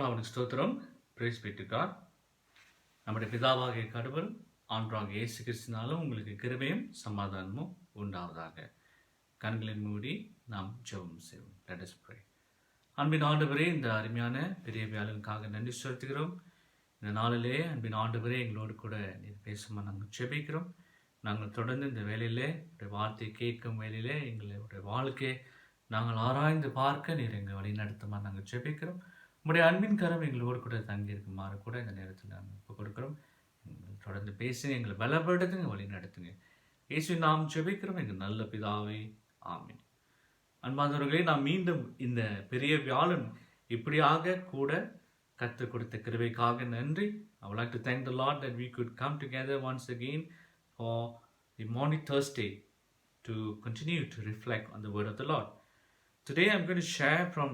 அவனுக்கு ஸ்தோத்திரம். Praise be to God. நம்முடைய பிதாவாகிய கடவுள் ஆண்டவராகிய இயேசு கிறிஸ்துவினாலும் உங்களுக்கு கிருபையும் சமாதானமும் உண்டாவதாக. கண்களின் மூடி நாம் ஜெபம் செய்வோம். Let us pray. அன்பின் ஆண்டவரே, இந்த அருமையான பெரிய வியாழனுக்காக நன்றி செலுத்துகிறோம். இந்த நாளிலே அன்பின் ஆண்டவரே, எங்களோடு கூட நீர் பேசுமா நாங்கள் ஜெபிக்கிறோம். நாங்கள் தொடர்ந்து இந்த வேலையிலே உடைய வார்த்தையை கேட்கும் வேலையிலே எங்களுடைய வாழ்க்கையை நாங்கள் ஆராய்ந்து பார்க்க நீர் எங்கள் வழி நடத்துமா நாங்கள் ஜெபிக்கிறோம். உங்களுடைய அன்பின் கரம் எங்களோடு கூட தங்கியிருக்குமாறு கூட இந்த நேரத்தில் நாங்கள் ஒப்புக் கொடுக்குறோம். தொடர்ந்து பேசி எங்களை பலப்படுத்துங்க, வழி நடத்துங்க. இயேசுவின் நாம் ஜெபிக்கிறோம் எங்கள் நல்ல பிதாவே, ஆமென். அன்பானவர்களே, நாம் மீண்டும் இந்த பெரிய வியாழன் இப்படியாக கூட கற்றுக் கொடுத்த கிருபைக்காக நன்றி. I would like to thank the Lord that we could come together once again for the morning Thursday to continue to reflect on the word of the Lord. Today I'm going to share from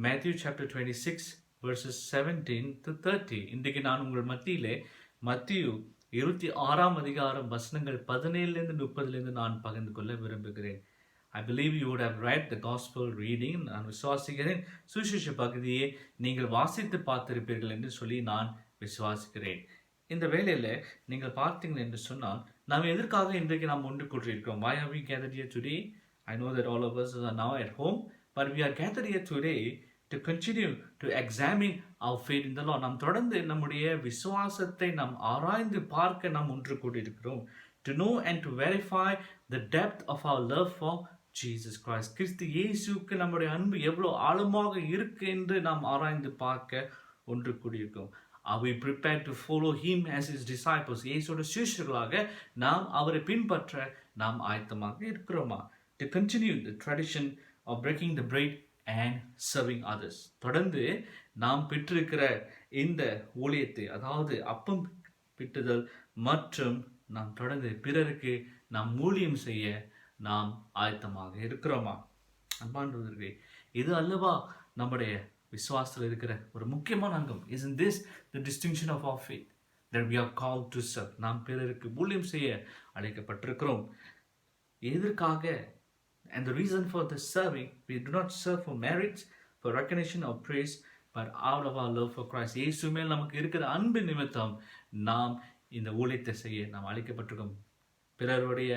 Matthew chapter 26 verses 17 to 30. இன்றைக்கு நான் உங்கள் மத்தியிலே மத்தியு 26ஆம் அதிகாரம் வசனங்கள் 17லிருந்து 30லிருந்து நான் பகிர்ந்து கொள்ள விரும்புகிறேன். I believe you would have read the gospel reading. நான் விசுவாசிக்கிறேன் சுவிசேஷ பகுதியை நீங்கள் வாசித்து பார்த்திருப்பீர்கள் என்று சொல்லி நான் விசுவாசிக்கிறேன். இந்த வேளையில் நீங்கள் பார்த்தீங்க என்று சொன்னால் நாம் எதற்காக இன்றைக்கு நாம் ஒன்று கூட்டியிருக்கிறோம்? Why are we gathered here today? I know that all of us are now at home, but we are gathered here today to continue to examine our faith in the Lord. நாம் தொடர்ந்து நம்முடைய விசுவாசத்தை நாம் ஆராய்ந்து பார்க்க நாம் ஒன்று கூட்டியிருக்கிறோம். To know and to verify the depth of our love for Jesus Christ. கிறிஸ்து இயேசுவுக்கு நம்முடைய அன்பு எவ்வளவு ஆழமாக இருக்கு என்று நாம் ஆராய்ந்து பார்க்க ஒன்று கூடியிருக்கிறோம். Are we prepared to follow him as his disciples? இயேசுவோட சீஷர்களாக நாம் அவரை பின்பற்ற நாம் ஆயத்தமாக இருக்கிறோமா? To continue the tradition of breaking the bread and serving others. தொடர்ந்து நாம் பெற்றிருக்கிற இந்த ஊழியத்தை, அதாவது அப்பம் பிட்டுதல் மற்றும் நாம் தொடர்ந்து பிறருக்கு நாம் ஊழியம் செய்ய நாம் ஆயத்தமாக இருக்கிறோமா? அன்பானவர்களே, இது அல்லவா நம்முடைய விசுவாசத்தில் இருக்கிற ஒரு முக்கியமான அங்கம். Isn't this the distinction of our faith, that we are called to serve? நாம் பிறருக்கு ஊழியம் செய்ய அழைக்கப்பட்டிருக்கிறோம். எதற்காக? And the reason for the serving, we do not serve for merits, for recognition or praise, but out of our love for Christ. இயேசு மேல் நமக்கு இருக்கிற அன்பு நிமித்தம் நாம் இந்த ஊழியத்தை செய்ய நாம் அழைக்கப்பட்டிருக்கோம். பிறருடைய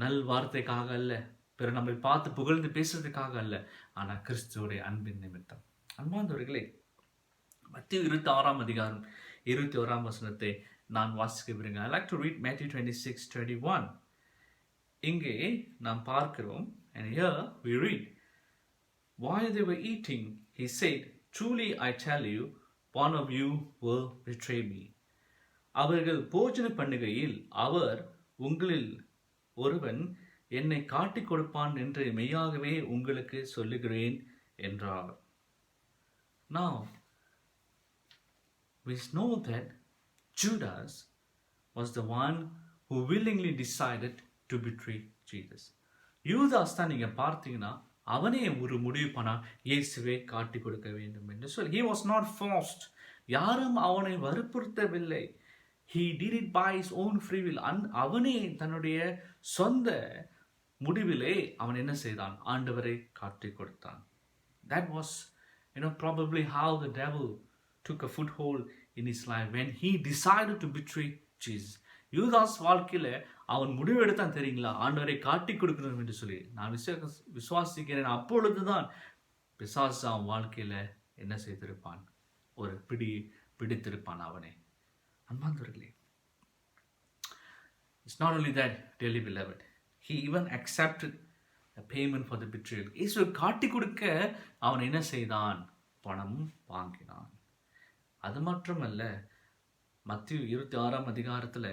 நல் வார்த்தைக்காக அல்ல, பிறர் நம்மை பார்த்து புகழ்ந்து பேசுறதுக்காக அல்ல, ஆனால் கிறிஸ்துவோடைய அன்பின் நிமித்தம். அன்பானவர்களே, மத்திய 26ஆம் அதிகாரம் 21ஆம் வசனத்தை நான் வாசிக்க விரும்புகிறேன். I like to read Matthew 26:21. இங்கே நாம் பார்க்கிறோம், and here we read, while they were eating, he said, truly I tell you, one of you will betray me. அவர்கள் போஜன பண்ணுகையில் அவர், உங்களில் ஒருவன் என்னை காட்டிக் கொடுப்பான் என்று மெய்யாகவே உங்களுக்கு சொல்லுகிறேன் என்றார். Now we know that Judas was the one who willingly decided to betray Jesus. யூதாஸ் தான் நீங்க பார்த்தீங்கன்னா அவனே ஒரு முடிவு பண்ணா இயேசுவை காட்டி கொடுக்க வேண்டும் என்று சொல்லி. He was not forced. யாரும் அவனை வற்புறுத்தவில்லை. He did it by his own free will. அவனே தன்னுடைய சொந்த முடிவிலே அவன் என்ன செய்தான்? ஆண்டவரை காட்டி கொடுத்தான். That was, probably how the devil took a foothold in his life when he decided to betray Jesus. யூதாஸ் வாழ்க்கையில் அவன் முடிவு எடுத்தான் தெரியுங்களா, ஆண்டவரை காட்டி கொடுக்கணும் என்று சொல்லி. நான் விசுவாசிக்கிறேன், அப்பொழுதுதான் பிசாசு அவன் வாழ்க்கையில் என்ன செய்திருப்பான்? ஒரு பிடித்திருப்பான் அவனை. அன்பானவர்களே, it's not only that, dearly beloved, he even accepted a payment for the betrayal. இயேசுவை காட்டி கொடுக்க அவன் என்ன செய்தான்? பணம் வாங்கினான். அது மட்டுமல்ல, மத்திய 26ஆம் அதிகாரத்தில்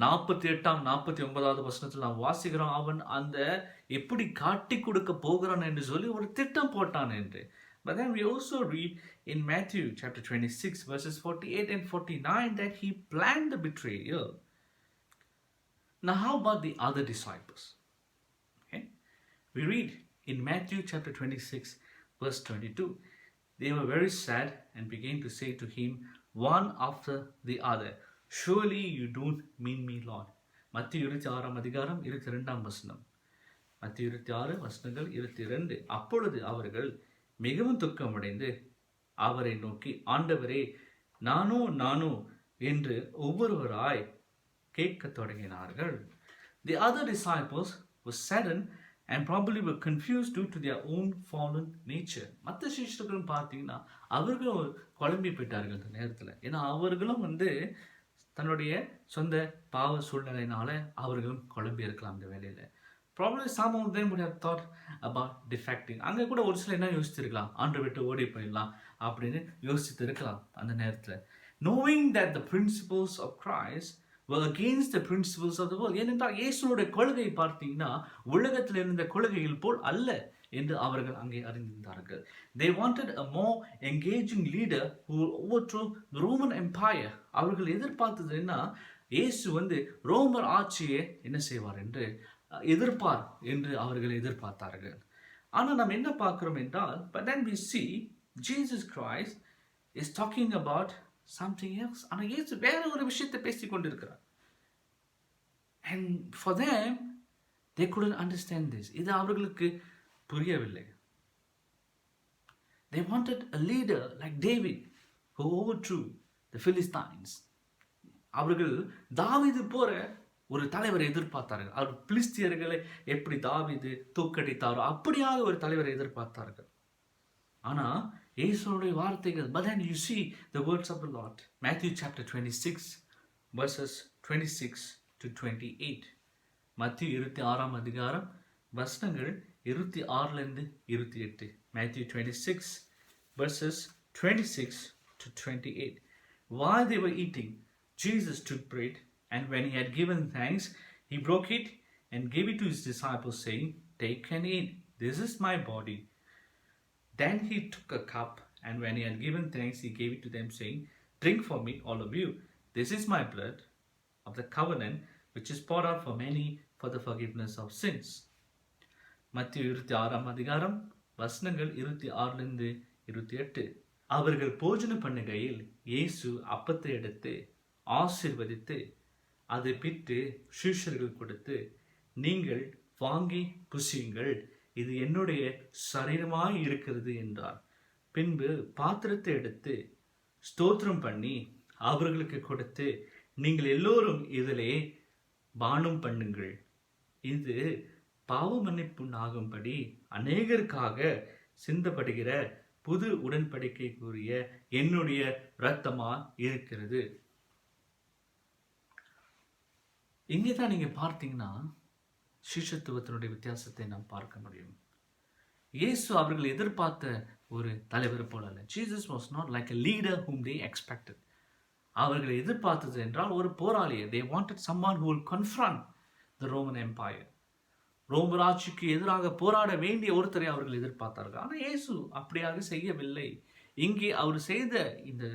48ஆம் 49வது வசனத்தில் நாம் வாசிக்கிறோம், அவன் அந்த எப்படி காட்டி கொடுக்க போகிறான் என்று சொல்லி ஒரு திட்டம் போட்டான் என்று. But then we also read in Matthew chapter 26 verses 48 and 49 that he planned the betrayal. Now how about the other disciples? Okay? We read in Matthew chapter 26 verse 22, they were very sad and began to say to him one after the other, surely you don't mean me, Lord. மத்திய 26ஆம் அதிகாரம் 22ஆம் வசனம். மத்திய 26 வசனங்கள் 22. அப்பொழுது அவர்கள் மிகவும் துக்கமடைந்து அவரை நோக்கி, ஆண்டவரே, நானோ என்று ஒவ்வொருவராய் கேட்கத் தொடங்கினார்கள். The other disciples were saddened and probably were confused due to their own fallen nature. மற்ற சிஷ்யர்களும் பார்த்தீங்கன்னா அவர்களும் குழம்பி போயிட்டார்கள் இந்த நேரத்தில். ஏன்னா அவர்களும் தன்னுடைய சொந்த பாவ சூழ்நிலையினால அவர்களும் குழம்பி இருக்கலாம் இந்த வேலையில். Probably some of them would have thought about defecting. அங்கே கூட ஒரு சில என்ன யோசிச்சிருக்கலாம், ஆண்டு விட்டு ஓடி போயிடலாம் அப்படின்னு யோசித்து இருக்கலாம் அந்த நேரத்தில். Knowing that the principles of Christ were against the principles of the world. ஏனென்றால் இயேசுவோட கொள்கை பார்த்தீங்கன்னா உலகத்தில் இருந்த கொள்கைகள் போல் அல்ல என்று அவர்கள் அங்கே அறிந்திருந்தார்கள். They wanted a more engaging leader who would overthrow the Roman Empire. அவர்கள் எதிர்பார்த்தது என்ன, இயேசு ரோமர் ஆட்சியை என்ன செய்வார் என்று எதிர்ப்பார் என்று அவர்கள் எதிர்பார்த்தார்கள். ஆனால் நாம் என்ன பார்க்கிறோம் என்றால், but then we see Jesus Christ is talking about something else. ஆனால் இயேசு வேற ஒரு விஷயத்தை பேசிக் கொண்டிருக்கிறார். And for them they couldn't understand this. இது அவர்களுக்கு புரியவில்லை. They wanted a leader like David who overthrew the Philistines. அவர்கள் தாவீது போற ஒரு தலைவரை எதிர்பார்த்தார்கள். அவர் பிலிஸ்தியர்களை எப்படி தாவீது தோற்கடித்தாரோ அப்படியாக ஒரு தலைவரை எதிர்பார்த்தார்கள். ஆனா இயேசுவுடைய வார்த்தைகள், but then you see the words of the Lord. Matthew chapter 26 verses 26 to 28. மத்திய 26ஆம் அதிகாரம் வசனங்கள் 26லிருந்து 28. Matthew 26 verses 26 to 28. While they were eating, Jesus took bread, and when he had given thanks, he broke it and gave it to his disciples, saying, "Take and eat. This is my body." Then he took a cup, and when he had given thanks, he gave it to them, saying, "Drink from it, all of you. This is my blood of the covenant, which is poured out for many for the forgiveness of sins." மத்திய 26ஆம் அதிகாரம் வசனங்கள் 26லிருந்து 28. அவர்கள் போஜன பண்ணுகையில் இயேசு அப்பத்தை எடுத்து ஆசீர்வதித்து அதை பிட்டு சீஷர்கள் கொடுத்து, நீங்கள் வாங்கி புசியுங்கள், இது என்னுடைய சரீரமாய் இருக்கிறது என்றார். பின்பு பாத்திரத்தை எடுத்து ஸ்தோத்திரம் பண்ணி அவர்களுக்கு கொடுத்து, நீங்கள் எல்லோரும் இதிலே பானம் பண்ணுங்கள், இது பாவ மன்னிப்புண்டாகும்படி அநேகருக்காக சிந்தப்படுகிற புது உடன்படிக்கைக்குரிய என்னுடைய இரத்தமா இருக்கிறது. இங்கே தான் நீங்க பார்த்தீங்கன்னா சிஷ்யத்துவத்தினுடைய வித்தியாசத்தை நாம் பார்க்க முடியும். இயேசு அவர்கள் எதிர்பார்த்த ஒரு தலைவர் போல அல்ல. Jesus was not like a leader whom they expected. அவர்கள் எதிர்பார்த்தது என்றால் ஒரு போராளியை. They wanted someone who will confront the Roman Empire. ரோமர் ஆட்சிக்கு எதிராக போராட வேண்டிய ஒருத்தரை அவர்கள் எதிர்பார்த்தார்கள். ஆனால் இயேசு அப்படியாக செய்யவில்லை. இங்கே அவர் செய்த இந்த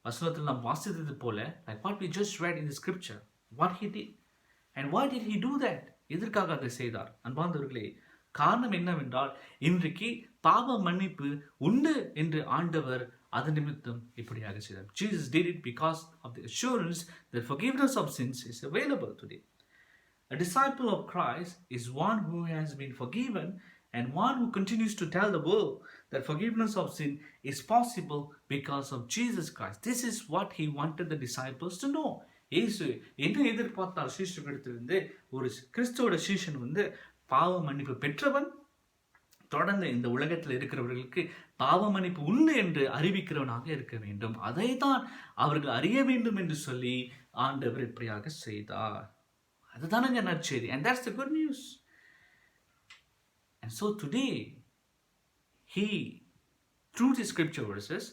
வசனத்தில் நாம் வாசித்தது போல, like what we just read in the scripture, what he did. And why did he do that? எதற்காக அதை செய்தார்? அன்பார்ந்தவர்களே, காரணம் என்னவென்றால் இன்றைக்கு பாவ மன்னிப்பு உண்டு என்று ஆண்டவர் அது நிமித்தம் இப்படியாக செய்தார். Jesus did it because of the assurance that forgiveness of sins is available today. A disciple of Christ is one who has been forgiven and one who continues to tell the world that forgiveness of sin is possible because of Jesus Christ. This is what he wanted the disciples to know. இயேசு என்ன எதிர்பார்த்தால் சீஷர்களிடத்திலிருந்து ஒரு கிறிஸ்துவோட சீஷன் பாவ மன்னிப்பு பெற்றவன், தொடர்ந்து இந்த உலகத்தில் இருக்கிறவர்களுக்கு பாவ மன்னிப்பு உண்டு என்று அறிவிக்கிறவனாக இருக்க வேண்டும். அதை தான் அவர்கள் அறிய வேண்டும் என்று சொல்லி ஆண்டவர் இப்படியாக செய்தார். அதுதானங்க நற்செய்தி. And that's the good news. And so today, through the scripture verses,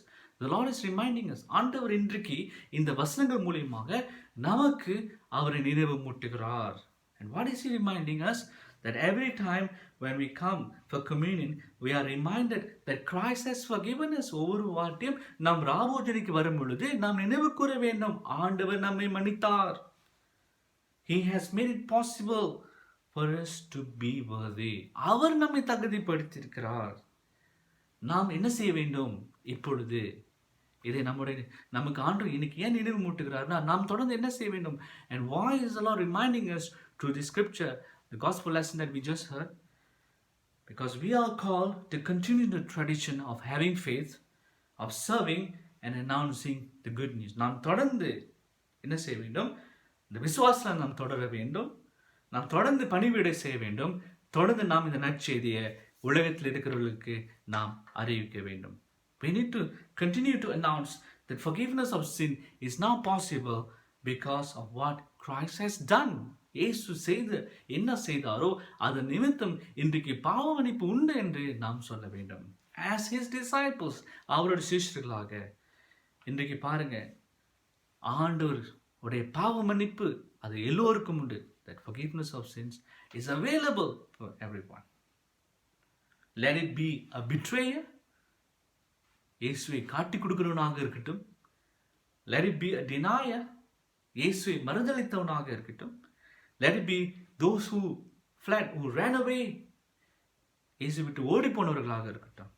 the Lord is reminding us. ஆண்டவர் இன்றைக்கு இந்த வசனங்கள் மூலமாக நமக்கு அவரை நினைவு மூட்டுகிறார். And what is he reminding us? That every time when we come for communion, we are reminded that Christ has forgiven us. ஒவ்வொரு வாட்டியும் நாம் ராபோஜனிக்கு வரும் பொழுது நாம் நினைவு கூற வேண்டும், ஆண்டவர் நம்மை மன்னித்தார். He has made it possible for us to be worthy. அவர் நம்மை தகுதிப்படுத்தியிருக்கிறார். நாம் என்ன செய்ய வேண்டும் இப்பொழுது? இதை நமக்கு ஆண்டவர் இன்னைக்கு ஏன் நினைவு மூட்டுகிறார்னா, நாம் தொடர்ந்து என்ன செய்ய வேண்டும்? And why is the Lord reminding us through the scripture, the gospel lesson that we just heard? Because we are called to continue the tradition of having faith, of serving and announcing the good news. நாம் தொடர்ந்து என்ன செய்ய வேண்டும்? இந்த விசுவாசத்தில் நாம் தொடர வேண்டும். நாம் தொடர்ந்து பணிவிடை செய்ய வேண்டும். தொடர்ந்து நாம் இந்த நற்செய்தியை உலகத்தில் இருக்கிறவர்களுக்கு நாம் அறிவிக்க வேண்டும். We need to continue to announce that forgiveness of sin is now possible because of what Christ has done. இயேசு என்ன செய்தாரோ அது நிமித்தம் இன்றைக்கு பாவ மன்னிப்பு உண்டு என்று நாம் சொல்ல வேண்டும். As his disciples, அவருடைய சிஷ்யர்களாக இன்றைக்கு பாருங்க, ஆண்டவர் உடைய பாவ மன்னிப்பு அது எல்லோருக்கும் உண்டு. That forgiveness of sins is available for everyone. Let it be a betrayer, இயேசுவை காட்டி கொடுக்கிறவனாக இருக்கட்டும். Let it be a denier, இயேசுவை மறுதலித்தவனாக இருக்கட்டும். Let it be those who fled, who ran away, இயேசு விட்டு ஓடி போனவர்களாக இருக்கட்டும்.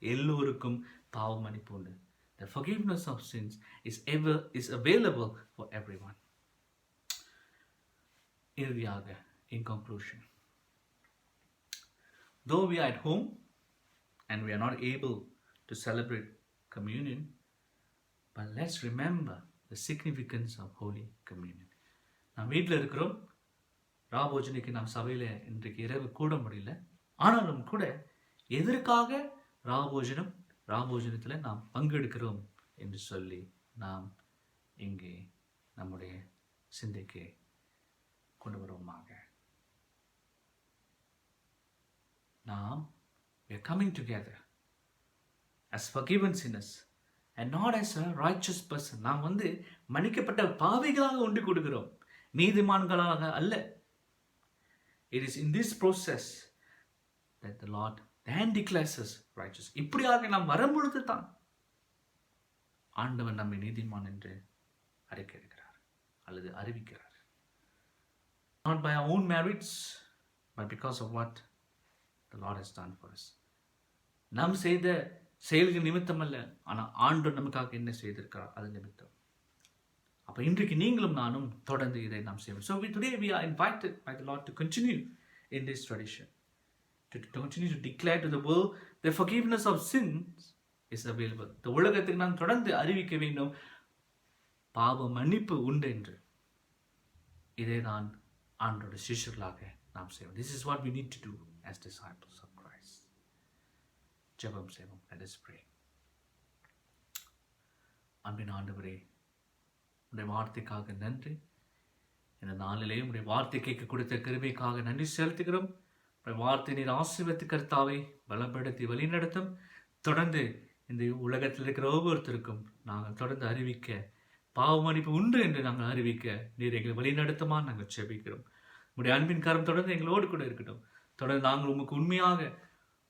எல்லோருக்கும் பாவ மன்னிப்பு உண்டு. The forgiveness of sins is available for everyone. இறுதியாக, in conclusion, though we are at home and we are not able to celebrate communion, but let's remember the significance of Holy Communion. நாம் வீட்டில் இருக்கிறோம், ராபோஜனைக்கு நாம் சபையில் இன்றைக்கு இரவு கூட முடியல. ஆனாலும் கூட எதற்காக ராபோஜனத்தில் நாம் பங்கெடுக்கிறோம் என்று சொல்லி நாம் இங்கே நம்முடைய சிந்தைக்கு கொண்டு வருவோமாக. நாம் we are coming together as forgiven sinners and not as a righteous person. நாம் மன்னிக்கப்பட்ட பாவிகளாக ஒன்று கொடுக்கிறோம், நீதிமான்களாக அல்ல. It is in this process that the Lord then declares us righteous. இப்படியாக நாம் வரும்பொழுது தான் ஆண்டவர் நம்மை நீதிமான் என்று அறிக்கையிடுகிறார் அல்லது அறிவிக்கிறார். Not by our own merits, but because of what the Lord has done for us. நாம் செய்த செயல்கள் நிமித்தம் அல்ல, ஆனால் ஆண்டவர் நமக்காக என்ன செய்திருக்கிறார் அது நிமித்தம். அப்ப இன்றைக்கு நீங்களும் நானும் தொடர்ந்து இதை நாம் செய்வோம். So today we are invited by the Lord to continue in this tradition, to continue to declare to the world the forgiveness of sins is available. இந்த உலகத்துக்கு நாம் தொடர்ந்து அறிவிக்க வேண்டும், பாவ மன்னிப்பு உண்டு என்று. இதை தான் ஆண்டவருடைய சிஷ்யர்களாக நாம் செய்வோம். This is what we need to do as disciples of Christ. ஜெபம் செய்வோம். Let us pray. அன்பின் ஆண்டவரே, உடைய வார்த்தைக்காக நன்றி. இந்த நாளிலே உடைய வார்த்தை கேட்க கொடுத்த கிருபைக்காக நன்றி செலுத்துகிறோம். உடைய வார்த்தை நீர் ஆசீர்வதித்து கர்த்தாவை பலப்படுத்தி வழிநடத்தும். தொடர்ந்து இந்த உலகத்தில் இருக்கிற ஒவ்வொருத்தருக்கும் நாங்கள் தொடர்ந்து அறிவிக்க, பாவ மன்னிப்பு உண்டு என்று நாங்கள் அறிவிக்க நீர் எங்களை வழிநடத்துமா நாங்கள் செபிக்கிறோம். உடைய அன்பின் கரம் தொடர்ந்து எங்களோடு கூட இருக்கட்டும். தொடர்ந்து நாங்கள் உமக்கு உண்மையாக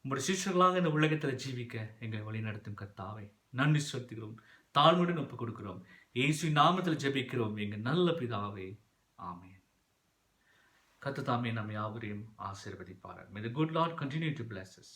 உங்களுடைய சிஷ்யர்களாக இந்த உலகத்தில் ஜீவிக்க எங்களை வழிநடத்தும் கர்த்தாவை நன்றி செலுத்துகிறோம். தாழ்மையுடன் ஒப்புக் கொடுக்கிறோம். இயேசுவின் நாமத்தில் ஜெபிக்கிறோம் எங்கள் நல்ல பிதாவே, ஆமென். கர்த்தர் தாமே நம் யாவரையும் ஆசீர்வதிப்பார். May the good Lord continue to bless us.